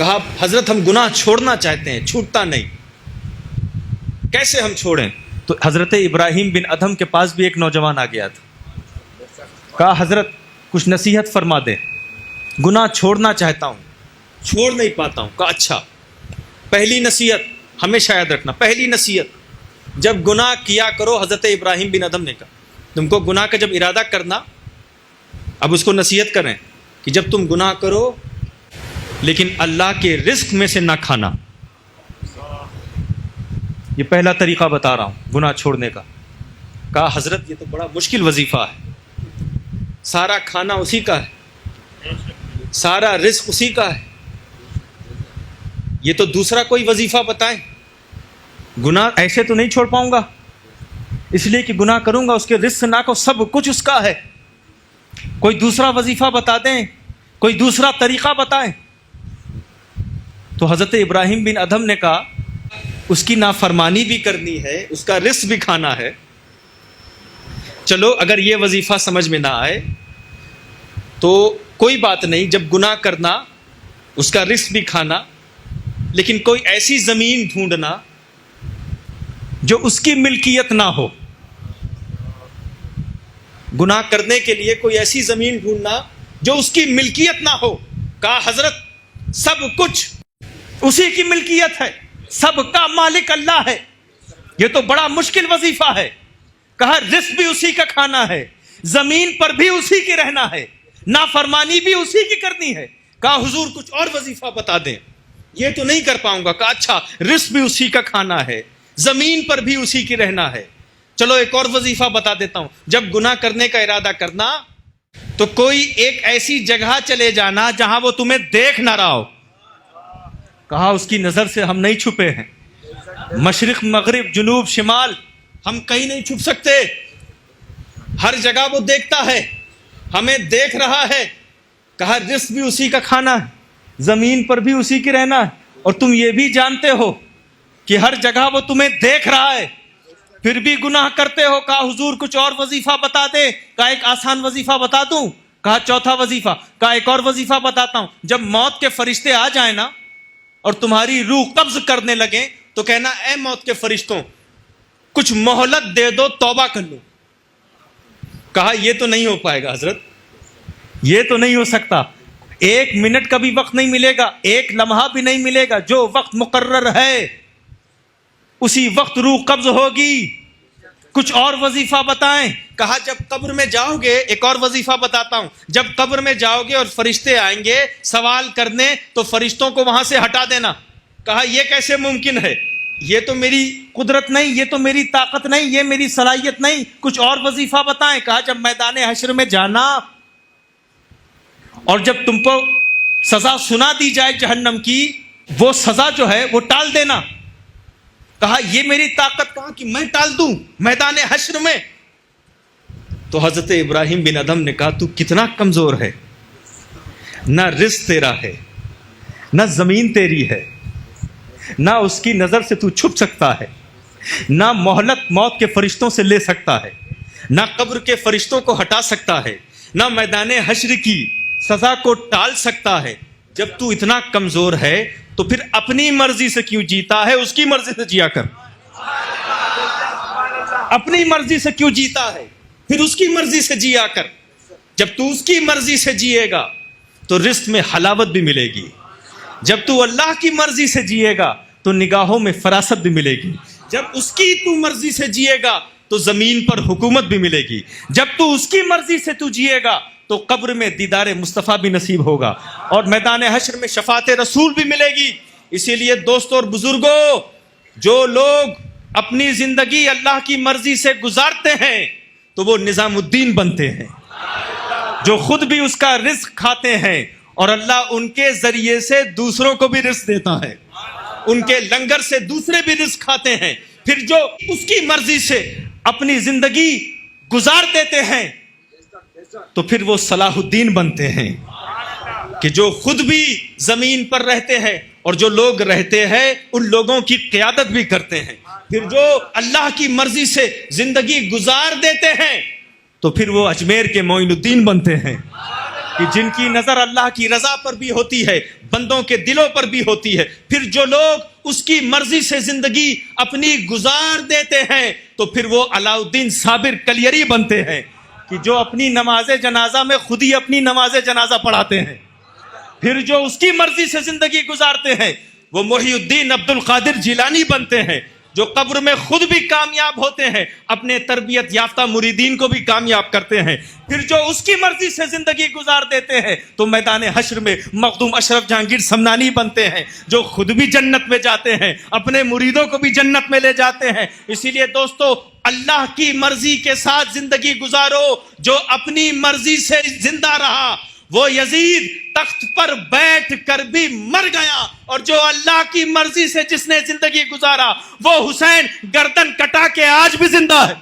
کہا حضرت ہم گناہ چھوڑنا چاہتے ہیں، چھوٹتا نہیں، کیسے ہم چھوڑیں؟ تو حضرت ابراہیم بن ادھم کے پاس بھی ایک نوجوان آ گیا تھا، کہا حضرت کچھ نصیحت فرما دیں، گناہ چھوڑنا چاہتا ہوں، چھوڑ نہیں پاتا ہوں۔ کہا اچھا، پہلی نصیحت ہمیشہ یاد رکھنا، پہلی نصیحت جب گناہ کیا کرو، حضرت ابراہیم بن ادھم نے کہا تم کو گناہ کا جب ارادہ کرنا، اب اس کو نصیحت کریں کہ جب تم گناہ کرو لیکن اللہ کے رزق میں سے نہ کھانا۔ یہ پہلا طریقہ بتا رہا ہوں گناہ چھوڑنے کا۔ کہا حضرت یہ تو بڑا مشکل وظیفہ ہے، سارا کھانا اسی کا ہے، سارا رزق اسی کا ہے، یہ تو دوسرا کوئی وظیفہ بتائیں۔ گناہ ایسے تو نہیں چھوڑ پاؤں گا، اس لیے کہ گناہ کروں گا اس کے رزق نہ کو سب کچھ اس کا ہے، کوئی دوسرا وظیفہ بتا دیں، کوئی دوسرا طریقہ بتائیں۔ تو حضرت ابراہیم بن ادھم نے کہا اس کی نافرمانی بھی کرنی ہے، اس کا رزق بھی کھانا ہے، چلو اگر یہ وظیفہ سمجھ میں نہ آئے تو کوئی بات نہیں، جب گناہ کرنا اس کا رزق بھی کھانا، لیکن کوئی ایسی زمین ڈھونڈنا جو اس کی ملکیت نہ ہو۔ گناہ کرنے کے لیے کوئی ایسی زمین ڈھونڈنا جو اس کی ملکیت نہ ہو۔ کہا حضرت سب کچھ اسی کی ملکیت ہے، سب کا مالک اللہ ہے، یہ تو بڑا مشکل وظیفہ ہے۔ کہا رزق بھی اسی کا کھانا ہے، زمین پر بھی اسی کی رہنا ہے، نافرمانی بھی اسی کی کرنی ہے۔ کہا حضور کچھ اور وظیفہ بتا دیں، یہ تو نہیں کر پاؤں گا۔ کہا اچھا، رزق بھی اسی کا کھانا ہے، زمین پر بھی اسی کی رہنا ہے، چلو ایک اور وظیفہ بتا دیتا ہوں، جب گناہ کرنے کا ارادہ کرنا تو کوئی ایک ایسی جگہ چلے جانا جہاں وہ تمہیں دیکھ نہ رہا ہو۔ کہا اس کی نظر سے ہم نہیں چھپے ہیں، مشرق مغرب جنوب شمال ہم کہیں نہیں چھپ سکتے، ہر جگہ وہ دیکھتا ہے، ہمیں دیکھ رہا ہے۔ کہا رزق بھی اسی کا کھانا ہے، زمین پر بھی اسی کی رہنا ہے، اور تم یہ بھی جانتے ہو کہ ہر جگہ وہ تمہیں دیکھ رہا ہے، پھر بھی گناہ کرتے ہو۔ کہا حضور کچھ اور وظیفہ بتا دے۔ کہا ایک آسان وظیفہ بتا دوں؟ کہا چوتھا وظیفہ؟ کہا ایک اور وظیفہ بتاتا ہوں، جب موت کے فرشتے آ جائیں نا اور تمہاری روح قبض کرنے لگیں تو کہنا اے موت کے فرشتوں کچھ مہلت دے دو، توبہ کر لو۔ کہا یہ تو نہیں ہو پائے گا حضرت، یہ تو نہیں ہو سکتا، ایک منٹ کا بھی وقت نہیں ملے گا، ایک لمحہ بھی نہیں ملے گا، جو وقت مقرر ہے اسی وقت روح قبض ہوگی۔ کچھ اور وظیفہ بتائیں؟ کہا جب قبر میں جاؤ گے، ایک اور وظیفہ بتاتا ہوں، جب قبر میں جاؤ گے اور فرشتے آئیں گے سوال کرنے تو فرشتوں کو وہاں سے ہٹا دینا۔ کہا یہ کیسے ممکن ہے، یہ تو میری قدرت نہیں، یہ تو میری طاقت نہیں، یہ میری صلاحیت نہیں، کچھ اور وظیفہ بتائیں؟ کہا جب میدان حشر میں جانا اور جب تم کو سزا سنا دی جائے جہنم کی، وہ سزا جو ہے وہ ٹال دینا۔ کہا یہ میری طاقت کہاں کہ میں ٹال دوں میدان حشر میں؟ تو حضرت ابراہیم بن ادھم نے کہا تو کتنا کمزور ہے، نہ رزق تیرا ہے، نہ زمین تیری ہے، نہ اس کی نظر سے تو چھپ سکتا ہے، نہ مہلت موت کے فرشتوں سے لے سکتا ہے، نہ قبر کے فرشتوں کو ہٹا سکتا ہے، نہ میدان حشر کی سزا کو ٹال سکتا ہے۔ جب تو اتنا کمزور ہے تو پھر اپنی مرضی سے کیوں جیتا ہے؟ اس کی مرضی سے جیا کر، اپنی مرضی سے کیوں جیتا ہے؟ پھر اس کی مرضی سے جیا کر۔ جب تو اس کی مرضی سے جیے گا تو رزق میں حلاوت بھی ملے گی، جب تو اللہ کی مرضی سے جیے گا تو نگاہوں میں فراست بھی ملے گی، جب اس کی تو مرضی سے جیے گا تو زمین پر حکومت بھی ملے گی، جب تو اس کی مرضی سے تو جیے گا تو قبر میں دیدار مصطفیٰ بھی نصیب ہوگا، اور میدان حشر میں شفاعت رسول بھی ملے گی۔ اسی لیے دوستوں اور بزرگوں، جو لوگ اپنی زندگی اللہ کی مرضی سے گزارتے ہیں تو وہ نظام الدین بنتے ہیں، جو خود بھی اس کا رزق کھاتے ہیں اور اللہ ان کے ذریعے سے دوسروں کو بھی رزق دیتا ہے، ان کے لنگر سے دوسرے بھی رزق کھاتے ہیں۔ پھر جو اس کی مرضی سے اپنی زندگی گزار دیتے ہیں تو پھر وہ صلاح الدین بنتے ہیں، کہ جو خود بھی زمین پر رہتے ہیں اور جو لوگ رہتے ہیں ان لوگوں کی قیادت بھی کرتے ہیں۔ پھر جو اللہ کی مرضی سے زندگی گزار دیتے ہیں تو پھر وہ اجمیر کے معین الدین بنتے ہیں۔ کہ جن کی نظر اللہ کی رضا پر بھی ہوتی ہے، بندوں کے دلوں پر بھی ہوتی ہے، پھر جو لوگ اس کی مرضی سے زندگی اپنی گزار دیتے ہیں تو پھر وہ علاء الدین صابر کلیری بنتے ہیں، کہ جو اپنی نماز جنازہ میں خود ہی اپنی نماز جنازہ پڑھاتے ہیں، پھر جو اس کی مرضی سے زندگی گزارتے ہیں وہ محی الدین عبد القادر جیلانی بنتے ہیں، جو قبر میں خود بھی کامیاب ہوتے ہیں، اپنے تربیت یافتہ مریدین کو بھی کامیاب کرتے ہیں، پھر جو اس کی مرضی سے زندگی گزار دیتے ہیں تو میدان حشر میں مخدوم اشرف جہانگیر سمنانی بنتے ہیں، جو خود بھی جنت میں جاتے ہیں، اپنے مریدوں کو بھی جنت میں لے جاتے ہیں۔ اسی لیے دوستو، اللہ کی مرضی کے ساتھ زندگی گزارو۔ جو اپنی مرضی سے زندہ رہا وہ یزید تخت پر بیٹھ کر بھی مر گیا، اور جو اللہ کی مرضی سے جس نے زندگی گزارا وہ حسین گردن کٹا کے آج بھی زندہ ہے۔